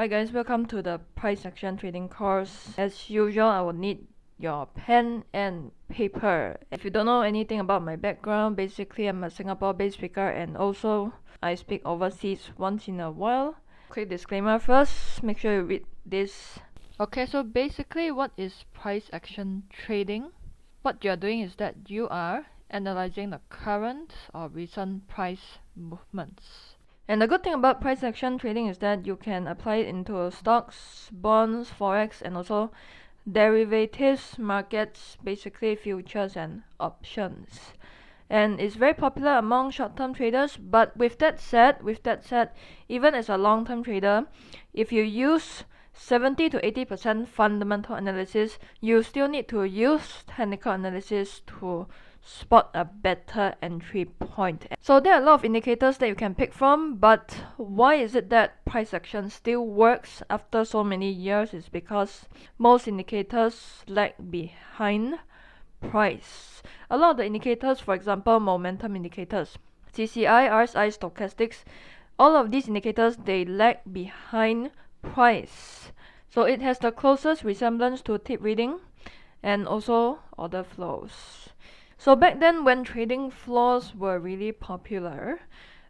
Alright guys, welcome to the price action trading course. As usual, I will need your pen and paper. If you don't know anything about my background, basically I'm a Singapore-based speaker and also I speak overseas once in a while. Quick disclaimer first, make sure you read this. Okay, so basically what is price action trading? What you are doing is that you are analyzing the current or recent price movements. And the good thing about price action trading is that you can apply it into stocks, bonds, forex, and also derivatives markets, basically futures and options. And it's very popular among short-term traders. But with that said, even as a long-term trader, if you use 70 to 80% fundamental analysis, you still need to use technical analysis to spot a better entry point. So there are a lot of indicators that you can pick from, but why is it that price action still works after so many years? Is because most indicators lag behind price. A lot of the indicators, for example, momentum indicators, CCI, RSI, stochastics, all of these indicators, they lag behind price. So it has the closest resemblance to tip reading and also order flows. So back then, when trading floors were really popular,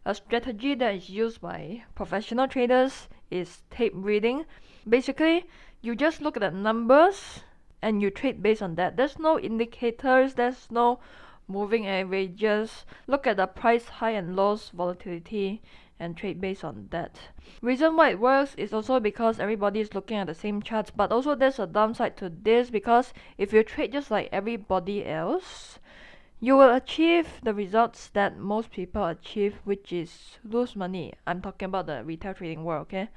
a strategy that is used by professional traders is tape reading. Basically, you just look at the numbers and you trade based on that. There's no indicators, there's no moving averages. Look at the price high and lows volatility and trade based on that. Reason why it works is also because everybody is looking at the same charts, but also there's a downside to this, because if you trade just like everybody else, you will achieve the results that most people achieve, which is lose money. I'm talking about the retail trading world, okay?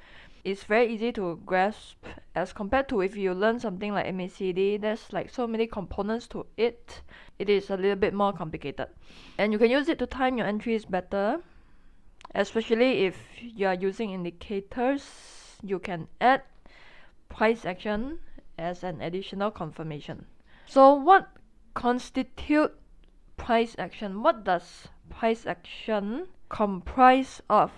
It's very easy to grasp as compared to if you learn something like MACD. There's like so many components to it. It is a little bit more complicated. And you can use it to time your entries better. Especially if you are using indicators, you can add price action as an additional confirmation. So what constitutes price action? What does price action comprise of?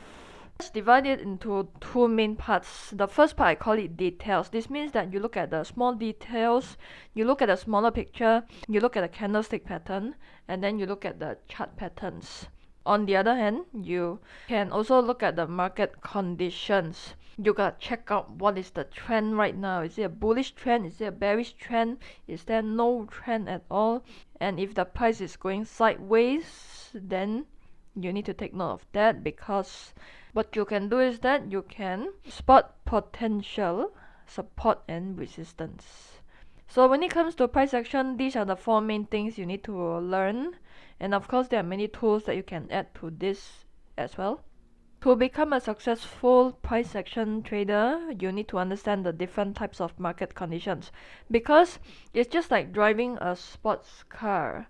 Let's divide it into two main parts. The first part, I call it details. This means that you look at the small details, you look at the smaller picture, you look at the candlestick pattern, and then you look at the chart patterns. On the other hand, you can also look at the market conditions. You gotta check out what is the trend right now. Is it a bullish trend? Is it a bearish trend? Is there no trend at all? And if the price is going sideways, then you need to take note of that, because what you can do is that you can spot potential support and resistance. So when it comes to price action, these are the four main things you need to learn. And of course, there are many tools that you can add to this as well. To become a successful price action trader, you need to understand the different types of market conditions, because it's just like driving a sports car.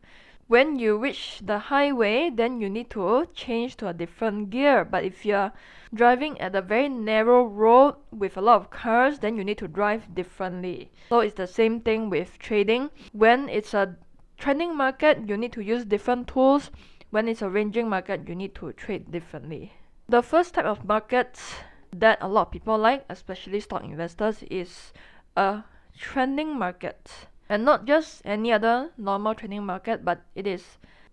When you reach the highway, then you need to change to a different gear. But if you're driving at a very narrow road with a lot of cars, then you need to drive differently. So it's the same thing with trading. When it's a trending market, you need to use different tools. When it's a ranging market, you need to trade differently. The first type of markets that a lot of people like, especially stock investors, is a trending market. And not just any other normal trending market, but it is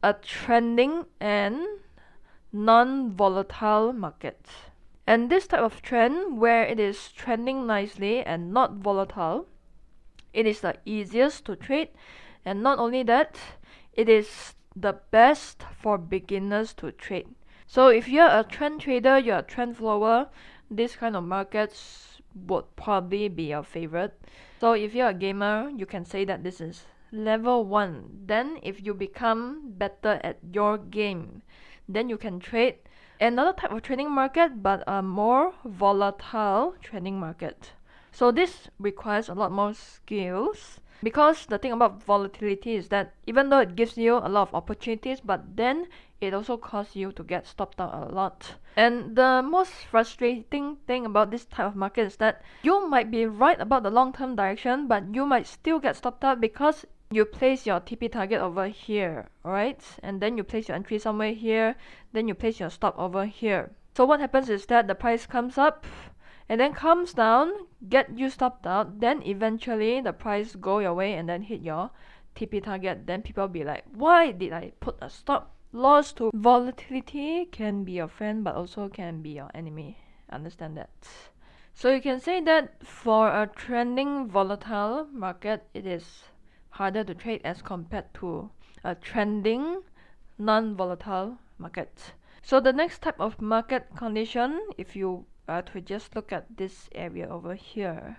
a trending and non-volatile market. And this type of trend, where it is trending nicely and not volatile, it is the easiest to trade. And not only that, it is the best for beginners to trade. So if you're a trend trader, you're a trend follower, this kind of markets would probably be your favorite. So if you're a gamer, you can say that this is level 1. Then if you become better at your game, then you can trade another type of trading market, but a more volatile trading market. So this requires a lot more skills, because the thing about volatility is that even though it gives you a lot of opportunities, but then it also causes you to get stopped out a lot. And the most frustrating thing about this type of market is that you might be right about the long-term direction, but you might still get stopped out because you place your TP target over here, alright? And then you place your entry somewhere here, then you place your stop over here. So what happens is that the price comes up and then comes down, get you stopped out, then eventually the price go your way and then hit your TP target. Then people be like, why did I put a stop loss to volatility? Can be your friend but also can be your enemy. Understand that? So you can say that for a trending volatile market, it is harder to trade as compared to a trending non-volatile market. So the next type of market condition, if you to just look at this area over here,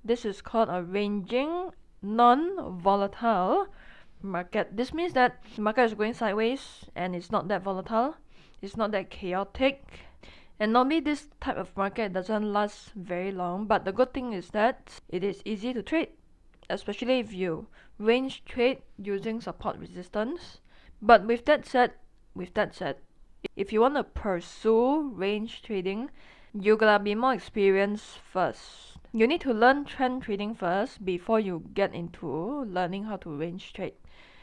this is called a ranging non-volatile market. This means that the market is going sideways and it's not that volatile, it's not that chaotic, and normally this type of market doesn't last very long. But the good thing is that it is easy to trade, especially if you range trade using support resistance. But with that said, if you want to pursue range trading, you gotta be more experienced first. You need to learn trend trading first before you get into learning how to range trade.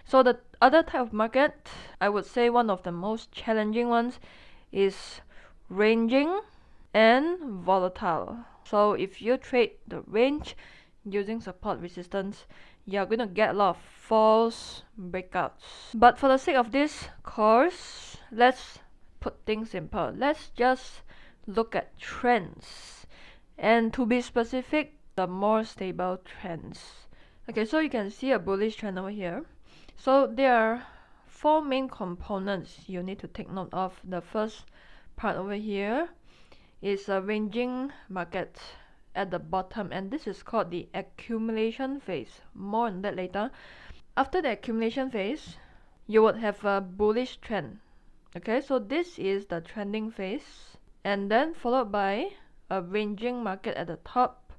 So the other type of market, I would say one of the most challenging ones is ranging and volatile. So if you trade the range using support resistance, you're going to get a lot of false breakouts. But for the sake of this course, let's put things simple. Let's just look at trends, and to be specific, the more stable trends. Okay, so you can see a bullish trend over here. So there are four main components you need to take note of. The first part over here is a ranging market at the bottom, and this is called the accumulation phase. More on that later. After the accumulation phase, you would have a bullish trend. Okay, so this is the trending phase, and then followed by a ranging market at the top.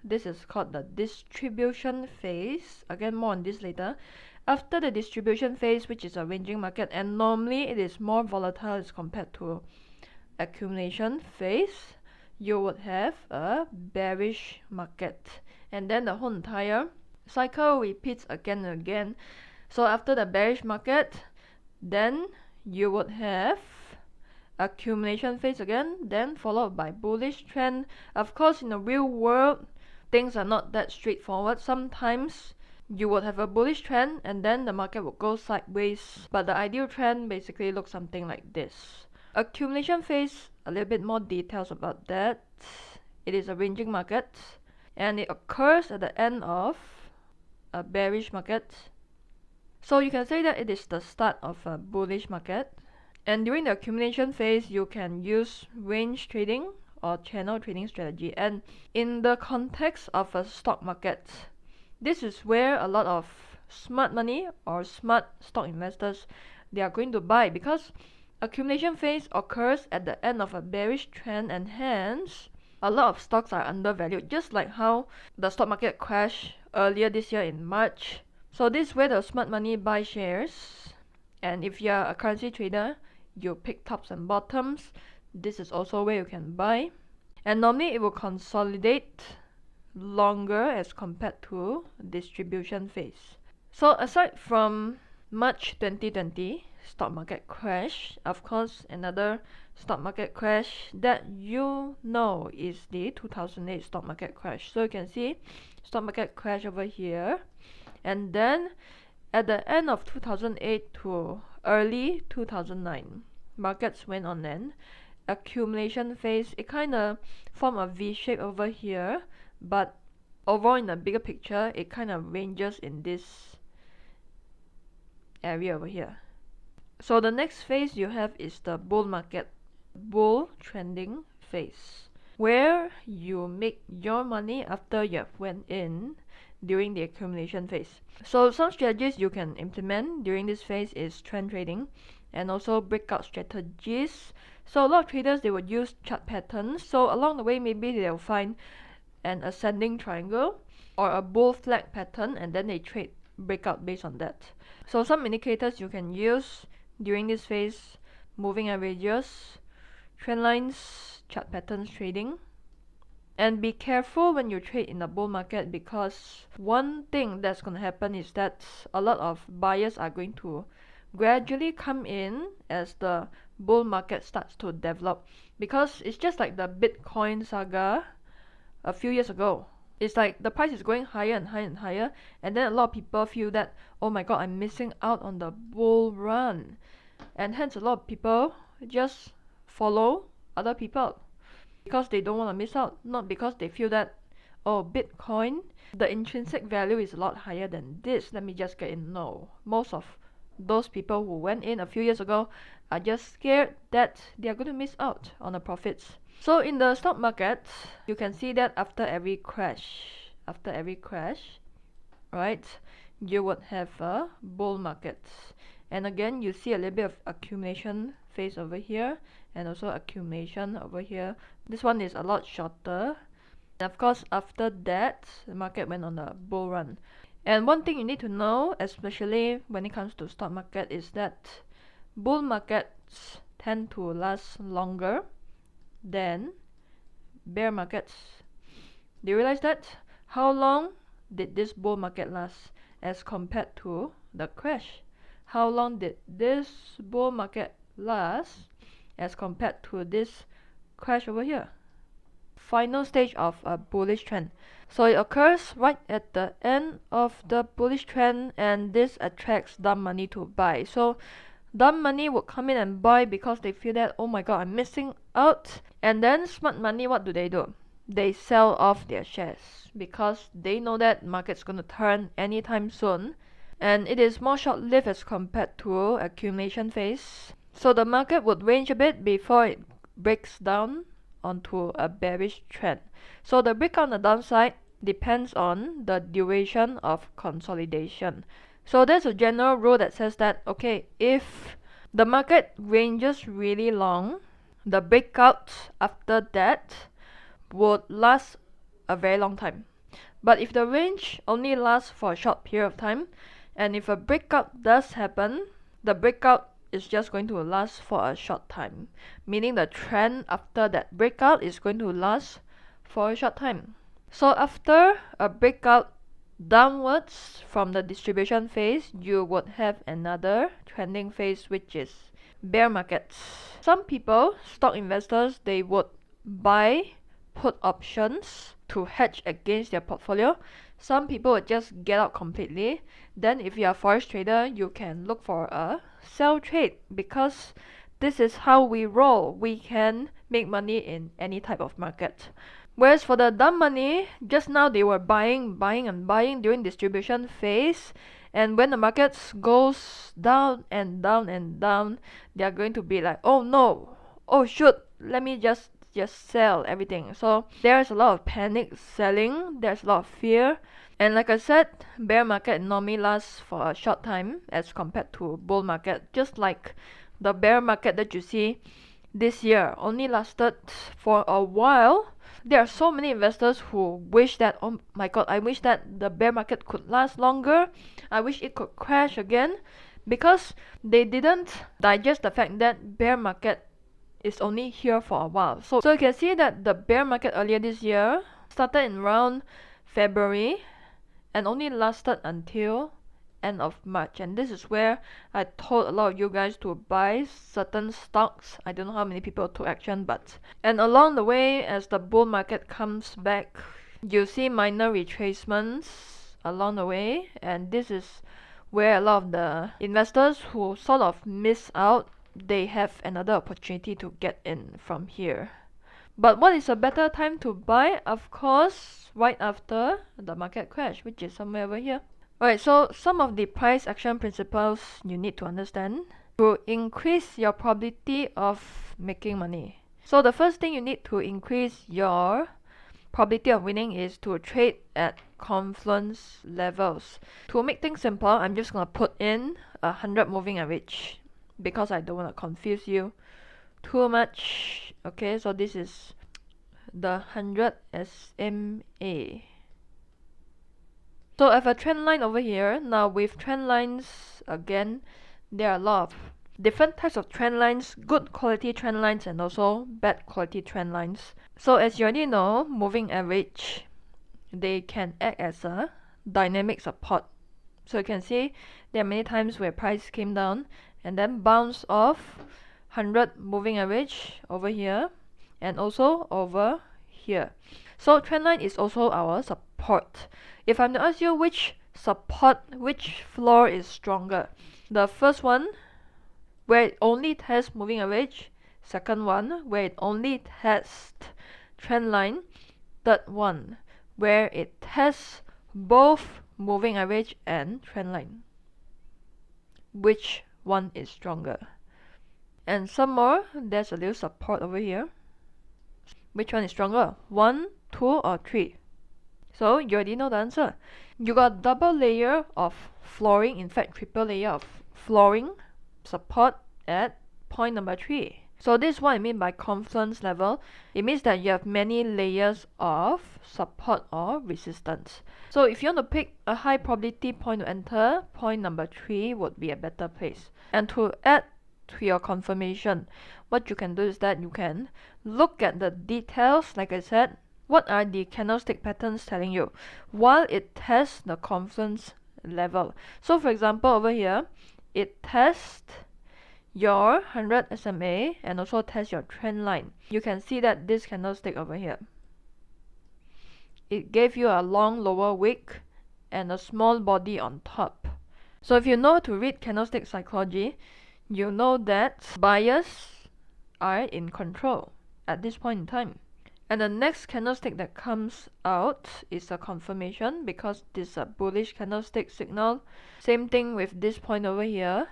This is called the distribution phase. Again, more on this later. After the distribution phase, which is a ranging market, and normally it is more volatile as compared to accumulation phase, you would have a bearish market, and then the whole entire cycle repeats again and again. So after the bearish market, then you would have accumulation phase again, then followed by bullish trend. Of course, in the real world, things are not that straightforward. Sometimes you would have a bullish trend and then the market will go sideways, but the ideal trend basically looks something like this. Accumulation phase, a little bit more details about that. It is a ranging market and it occurs at the end of a bearish market. So you can say that it is the start of a bullish market. And during the accumulation phase, you can use range trading or channel trading strategy. And in the context of a stock market, this is where a lot of smart money or smart stock investors, they are going to buy, because accumulation phase occurs at the end of a bearish trend, and hence a lot of stocks are undervalued, just like how the stock market crashed earlier this year in March. So this is where the smart money buy shares, and if you are a currency trader, you pick tops and bottoms. This is also where you can buy, and normally it will consolidate longer as compared to distribution phase. So aside from March 2020 stock market crash, of course another stock market crash that you know is the 2008 stock market crash. So you can see stock market crash over here, and then at the end of 2008 to early 2009, markets went on an accumulation phase. It kind of formed a V shape over here, but overall in the bigger picture, it kind of ranges in this area over here. So the next phase you have is the bull market, bull trending phase, where you make your money after you have went in during the accumulation phase. So some strategies you can implement during this phase is trend trading and also breakout strategies. So a lot of traders, they would use chart patterns. So along the way, maybe they'll find an ascending triangle or a bull flag pattern, and then they trade breakout based on that. So some indicators you can use during this phase: moving averages, trend lines, chart patterns trading. And be careful when you trade in the bull market, because one thing that's going to happen is that a lot of buyers are going to gradually come in as the bull market starts to develop, because it's just like the Bitcoin saga a few years ago. It's like the price is going higher and higher and higher, and then a lot of people feel that, oh my god, I'm missing out on the bull run, and hence a lot of people just follow other people because they don't want to miss out, not because they feel that, oh, Bitcoin, the intrinsic value is a lot higher than this, let me just get in. No, most of those people who went in a few years ago are just scared that they are going to miss out on the profits. So in the stock market, you can see that after every crash, right, you would have a bull market. And again, you see a little bit of accumulation phase over here, and also accumulation over here. This one is a lot shorter. And of course, after that, the market went on a bull run. And one thing you need to know, especially when it comes to stock market, is that bull markets tend to last longer than bear markets. Do you realize that? How long did this bull market last as compared to the crash? How long did this bull market last as compared to this crash over here? Final stage of a bullish trend. So it occurs right at the end of the bullish trend, and this attracts dumb money to buy. So dumb money would come in and buy because they feel that, oh my god, I'm missing out. And then smart money, what do? They sell off their shares because they know that market's going to turn anytime soon, and it is more short-lived as compared to accumulation phase. So the market would range a bit before it breaks down onto a bearish trend. So the break on the downside depends on the duration of consolidation. So there's a general rule that says that, okay, if the market ranges really long, the breakout after that would last a very long time. But if the range only lasts for a short period of time, and if a breakout does happen, the breakout is just going to last for a short time, meaning the trend after that breakout is going to last for a short time. So after a breakout downwards from the distribution phase, you would have another trending phase, which is bear markets. Some people, stock investors, they would buy put options to hedge against their portfolio. Some people would just get out completely. Then if you are a forex trader, you can look for a sell trade, because this is how we roll. We can make money in any type of market. Whereas for the dumb money, just now they were buying and buying during distribution phase, and when the markets goes down and down and down, they are going to be like, oh no, oh shoot, let me just sell everything. So there's a lot of panic selling, there's a lot of fear. And like I said, bear market normally lasts for a short time as compared to bull market. Just like the bear market that you see this year only lasted for a while. There are so many investors who wish that, oh my god, I wish that the bear market could last longer. I wish it could crash again, because they didn't digest the fact that bear market is only here for a while. So you can see that the bear market earlier this year started in around February and only lasted until end of March. And this is where I told a lot of you guys to buy certain stocks. I don't know how many people took action, but and along the way, as the bull market comes back, you see minor retracements along the way, and this is where a lot of the investors who sort of miss out, they have another opportunity to get in from here. But what is a better time to buy? Of course, right after the market crash, which is somewhere over here. Alright, so some of the price action principles you need to understand to increase your probability of making money. So the first thing you need to increase your probability of winning is to trade at confluence levels. To make things simple, I'm just going to put in 100 moving average, because I don't want to confuse you too much. Okay, so this is the 100 SMA. So I have a trend line over here. Now with trend lines, again, there are a lot of different types of trend lines, good quality trend lines and also bad quality trend lines. So as you already know, moving average, they can act as a dynamic support. So you can see There are many times where price came down and then bounced off 100 moving average over here and also over here. So trend line is also our support. If I'm to ask you which floor is stronger, the first one where it only tests moving average, second one where it only tests trend line, third one where it tests both moving average and trend line. Which one is stronger? And some more, there's a little support over here. Which one is stronger? 1, 2, or 3? So you already know the answer. You got double layer of flooring, in fact triple layer of flooring support at point number 3. So this is what I mean by confluence level. It means that you have many layers of support or resistance. So if you want to pick a high probability point to enter, point number 3 would be a better place. And to add to your confirmation, what you can do is that you can look at the details. Like I said, what are the candlestick patterns telling you while it tests the confluence level? So for example, over here, it tests your 100 SMA and also test your trend line. You can see that this candlestick over here, it gave you a long lower wick and a small body on top. So if you know how to read candlestick psychology, you know that buyers are in control at this point in time. And the next candlestick that comes out is a confirmation, because this is a bullish candlestick signal. Same thing with this point over here.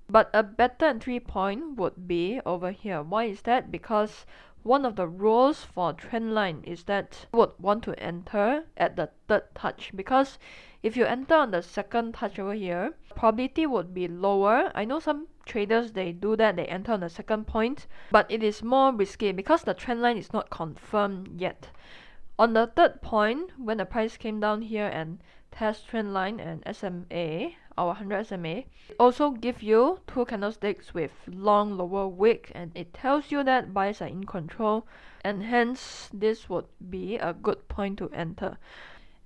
But a better entry point would be over here. Why is that? Because one of the rules for trend line is that you would want to enter at the third touch, because if you enter on the second touch over here, probability would be lower. I know some traders, they do that, they enter on the second point, but it is more risky because the trend line is not confirmed yet. On the third point, when the price came down here and test trend line and SMA, our 100 SMA, it also gives you two candlesticks with long lower wick, and it tells you that buyers are in control, and hence this would be a good point to enter.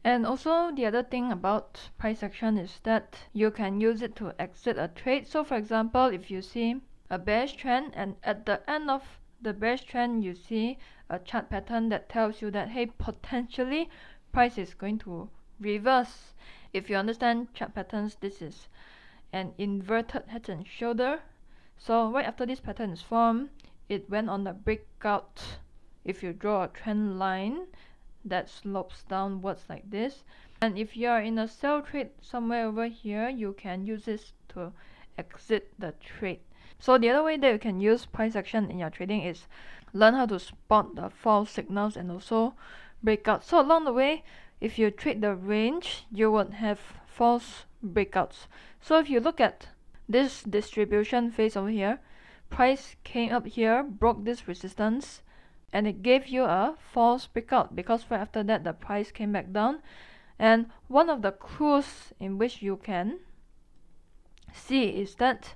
And also the other thing about price action is that you can use it to exit a trade. So for example, if you see a bearish trend and at the end of the bearish trend you see a chart pattern that tells you that, hey, potentially price is going to reverse. If you understand chart patterns, this is an inverted head and shoulder. So right after this pattern is formed, it went on the breakout. If you draw a trend line that slopes downwards like this, and if you are in a sell trade somewhere over here, you can use this to exit the trade. So the other way that you can use price action in your trading is learn how to spot the false signals and also breakout. So along the way, if you trade the range, you would have false breakouts. So if you look at this distribution phase over here, price came up here, broke this resistance, and it gave you a false breakout, because right after that the price came back down. And one of the clues in which you can see is that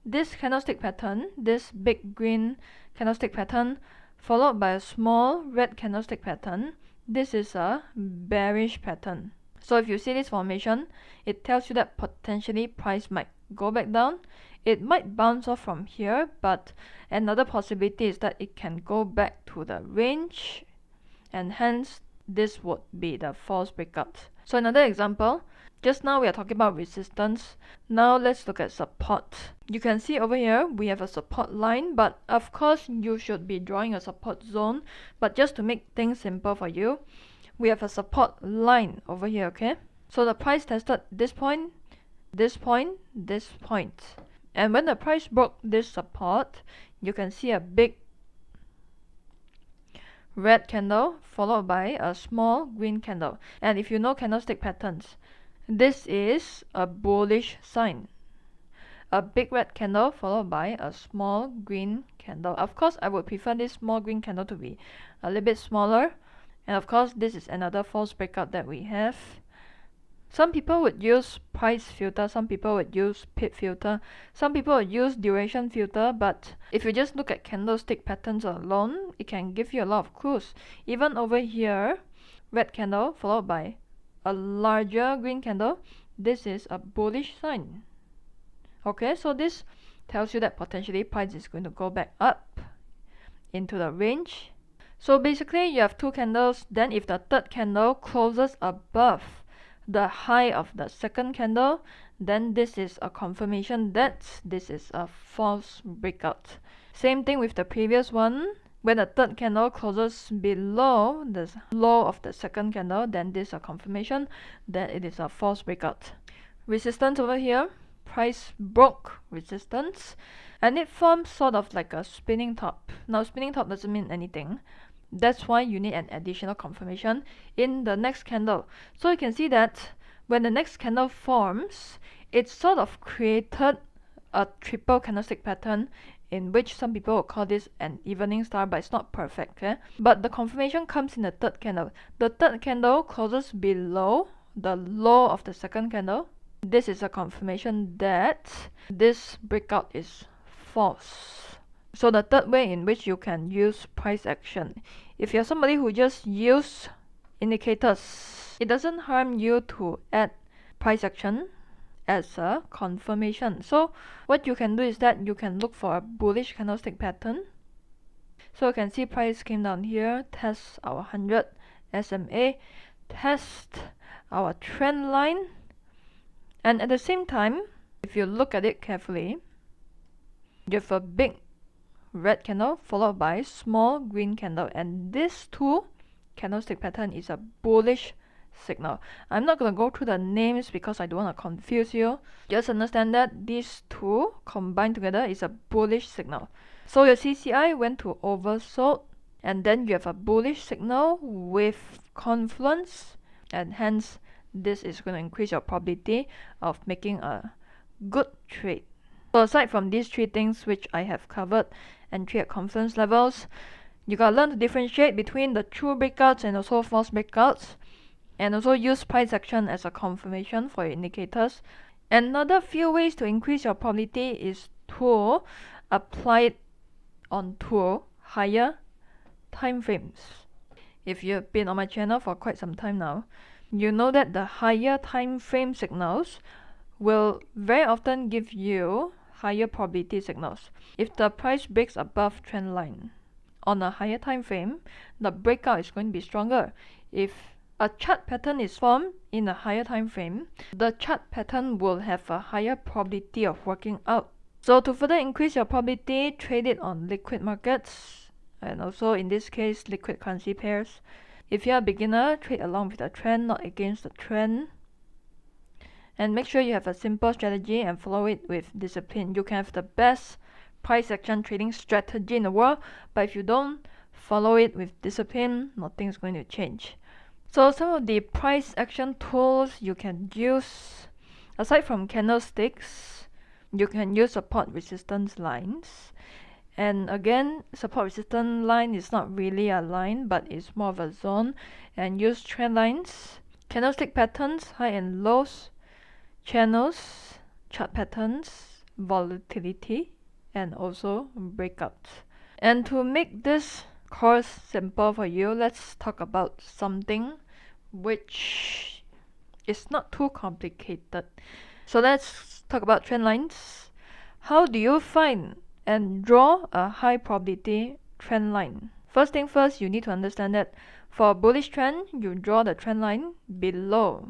this candlestick pattern, this big green candlestick pattern followed by a small red candlestick pattern, this is a bearish pattern. So if you see this formation, it tells you that potentially price might go back down. It might bounce off from here, but another possibility is that it can go back to the range, and hence this would be the false breakout. So another example, just now we are talking about resistance. Now let's look at support. You can see over here we have a support line, but of course you should be drawing a support zone. But just to make things simple for you, we have a support line over here, okay? So the price tested this point, this point, this point. And when the price broke this support, you can see a big red candle followed by a small green candle. And if you know candlestick patterns, this is a bullish sign. A big red candle followed by a small green candle. Of course, I would prefer this small green candle to be a little bit smaller. And of course, this is another false breakout that we have. Some people would use price filter, some people would use pip filter, some people would use duration filter, but if you just look at candlestick patterns alone, it can give you a lot of clues. Even over here, red candle followed by a larger green candle, this is a bullish sign. Okay, so this tells you that potentially price is going to go back up into the range. So basically you have two candles, then if the third candle closes above the high of the second candle, then this is a confirmation that this is a false breakout. Same thing with the previous one. When the third candle closes below the low of the second candle, then this is a confirmation that it is a false breakout. Resistance over here, price broke resistance and it forms sort of like a spinning top. Now spinning top doesn't mean anything. That's why you need an additional confirmation in the next candle. So you can see that when the next candle forms, it sort of created a triple candlestick pattern, in which some people will call this an evening star, but it's not perfect. Okay? But the confirmation comes in the third candle. The third candle closes below the low of the second candle. This is a confirmation that this breakout is false. So the third way in which you can use price action, if you're somebody who just use indicators, it doesn't harm you to add price action as a confirmation. So what you can do is that you can look for a bullish candlestick pattern. So you can see price came down here, test our 100 SMA, test our trend line, and at the same time, if you look at it carefully, you have a big red candle followed by small green candle, and this two candlestick pattern is a bullish signal. I'm not going to go through the names because I don't want to confuse you. Just understand that these two combined together is a bullish signal. So your CCI went to oversold, and then you have a bullish signal with confluence, and hence this is going to increase your probability of making a good trade. So aside from these three things which I have covered, entry at confluence levels, you gotta learn to differentiate between the true breakouts and also false breakouts, and also use price action as a confirmation for your indicators. Another few ways to increase your probability is to apply it onto higher time frames. If you've been on my channel for quite some time now, you know that the higher time frame signals will very often give you higher probability signals. If the price breaks above trend line on a higher time frame, the breakout is going to be stronger. If a chart pattern is formed in a higher time frame, the chart pattern will have a higher probability of working out. So to further increase your probability, trade it on liquid markets, and also in this case liquid currency pairs. If you're a beginner, trade along with the trend, not against the trend. And make sure you have a simple strategy and follow it with discipline. You can have the best price action trading strategy in the world, but if you don't follow it with discipline, nothing is going to change. So some of the price action tools you can use, aside from candlesticks, you can use support resistance lines. And again, support resistance line is not really a line, but it's more of a zone. And use trend lines, candlestick patterns, high and lows, channels, chart patterns, volatility, and also breakouts. And to make this course simple for you, let's talk about something which is not too complicated. So let's talk about trend lines. How do you find and draw a high probability trend line? First thing first, you need to understand that for a bullish trend, you draw the trend line below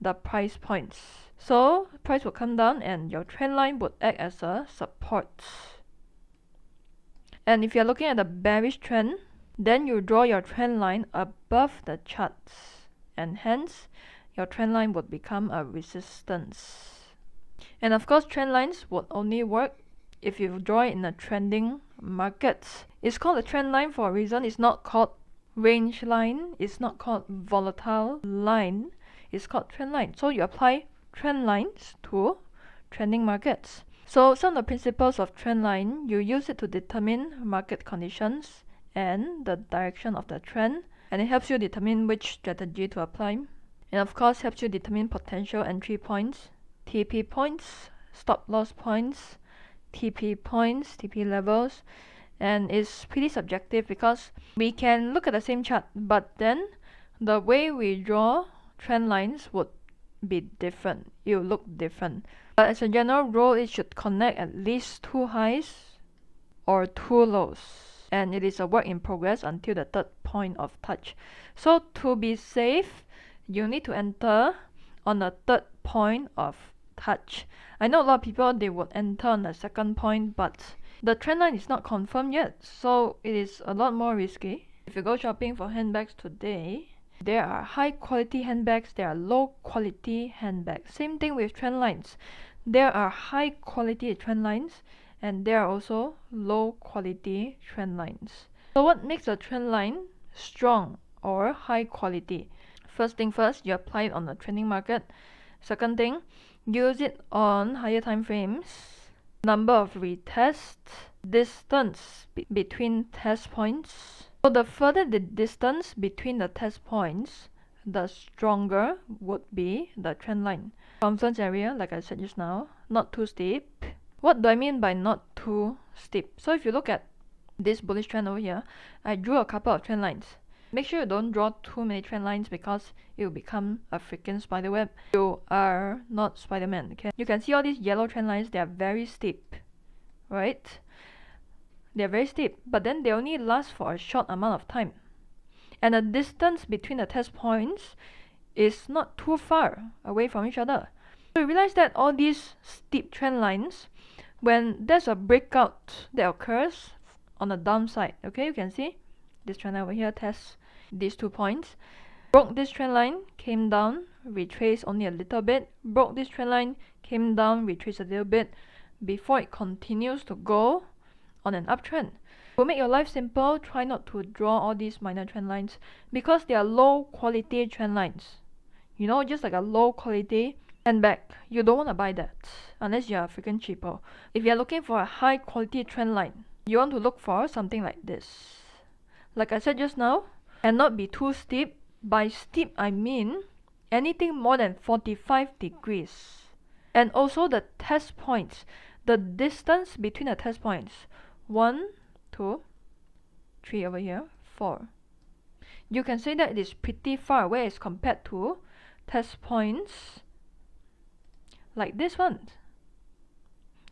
the price points. So price will come down and your trend line would act as a support. And if you're looking at the bearish trend, then you draw your trend line above the charts, and hence your trend line would become a resistance. And of course, trend lines would only work if you draw it in a trending market. It's called a trend line for a reason. It's not called range line. It's not called volatile line. It's called trend line. So you apply trend lines to trending markets. So some of the principles of trend line, you use it to determine market conditions and the direction of the trend, and it helps you determine which strategy to apply. And of course helps you determine potential entry points, TP points, stop loss points, TP points, TP levels. And it's pretty subjective because we can look at the same chart, but then the way we draw trend lines would be different. It will look different. But as a general rule, it should connect at least 2 highs or 2 lows. And it is a work in progress until the third point of touch. So to be safe, you need to enter on the third point of touch. I know a lot of people, they would enter on the second point, but the trend line is not confirmed yet, so it is a lot more risky. If you go shopping for handbags today, there are high quality handbags, there are low quality handbags. Same thing with trend lines. There are high quality trend lines and there are also low quality trend lines. So what makes a trend line strong or high quality? First thing first, you apply it on the trending market. Second thing, use it on higher time frames. Number of retests, distance between test points. So the further the distance between the test points, the stronger would be the trend line. Confluence area, like I said just now, not too steep. What do I mean by not too steep? So if you look at this bullish trend over here, I drew a couple of trend lines. Make sure you don't draw too many trend lines because it will become a freaking spider web. You are not Spider-Man, okay? You can see all these yellow trend lines, they are very steep, right? They're very steep, but then they only last for a short amount of time. And the distance between the test points is not too far away from each other. So you realize that all these steep trend lines, when there's a breakout that occurs on the downside, okay, you can see this trend line over here tests these 2 points, broke this trend line, came down, retraced only a little bit, broke this trend line, came down, retraced a little bit, before it continues to go on an uptrend. To make your life simple, try not to draw all these minor trend lines because they are low quality trend lines. You know, just like a low quality handbag, you don't want to buy that unless you are freaking cheaper. If you are looking for a high quality trend line, you want to look for something like this. Like I said just now, cannot be too steep. By steep, I mean anything more than 45 degrees. And also the test points, the distance between the test points, 1, 2, 3 over here, 4. You can say that it is pretty far away as compared to test points like this one.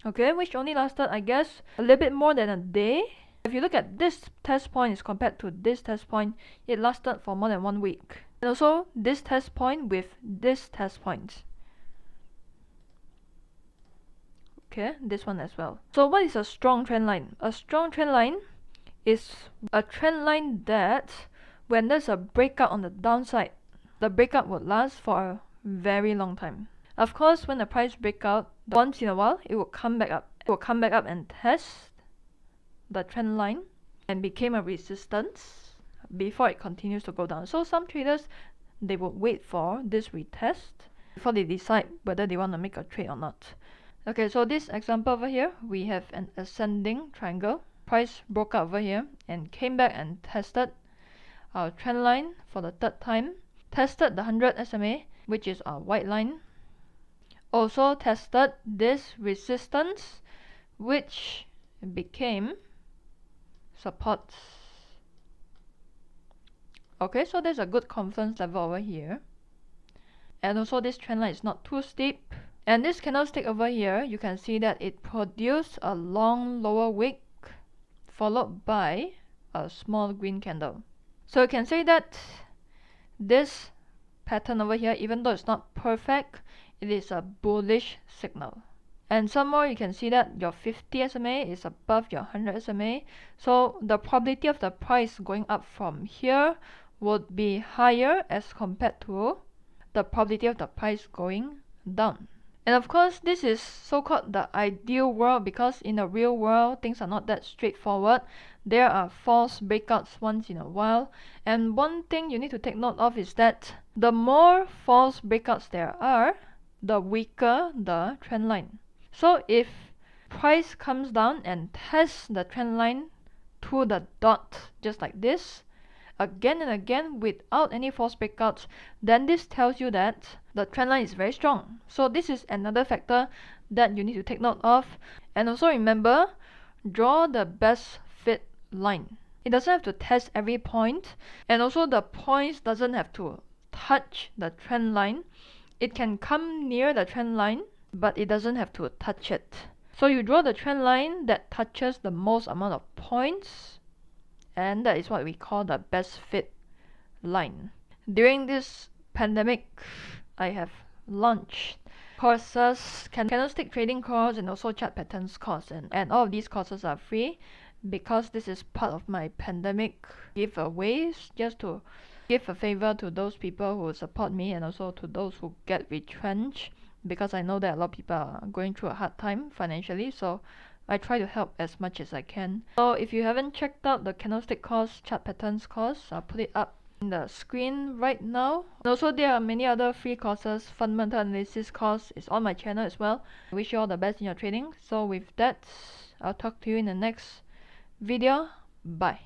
Okay, which only lasted, I guess, a little bit more than a day. If you look at this test point as compared to this test point, it lasted for more than 1 week. And also this test point with this test point. Okay, this one as well. So what is a strong trend line? A strong trend line is a trend line that when there's a breakout on the downside, the breakout would last for a very long time. Of course, when the price breaks out, once in a while, it will come back up. It will come back up and test the trend line and became a resistance before it continues to go down. So some traders, they will wait for this retest before they decide whether they want to make a trade or not. Okay, so this example over here, we have an ascending triangle. Price broke out over here and came back and tested our trend line for the third time. Tested the 100 SMA, which is our white line. Also tested this resistance, which became supports. Okay, so there's a good confidence level over here. And also this trend line is not too steep. And this candlestick over here, you can see that it produced a long lower wick followed by a small green candle. So you can say that this pattern over here, even though it's not perfect, it is a bullish signal. And some more, you can see that your 50 SMA is above your 100 SMA. So the probability of the price going up from here would be higher as compared to the probability of the price going down. And of course, this is so-called the ideal world because in the real world, things are not that straightforward. There are false breakouts once in a while. And one thing you need to take note of is that the more false breakouts there are, the weaker the trend line. So if price comes down and tests the trend line to the dot, just like this, again and again without any false breakouts, then this tells you that the trend line is very strong. So this is another factor that you need to take note of. And also remember, draw the best fit line. It doesn't have to test every point, and also the points doesn't have to touch the trend line. it can come near the trend line, but it doesn't have to touch it. So you draw the trend line that touches the most amount of points, and that is what we call the best fit line. During this pandemic, I have launched courses, candlestick trading course and also chart patterns course, and all of these courses are free because this is part of my pandemic giveaways, just to give a favor to those people who support me and also to those who get retrenched, because I know that a lot of people are going through a hard time financially, so I try to help as much as I can. So if you haven't checked out the candlestick course, chart patterns course, I'll put it up in the screen right now. And also there are many other free courses. Fundamental analysis course is on my channel as well. I wish you all the best in your trading. So with that, I'll talk to you in the next video. Bye.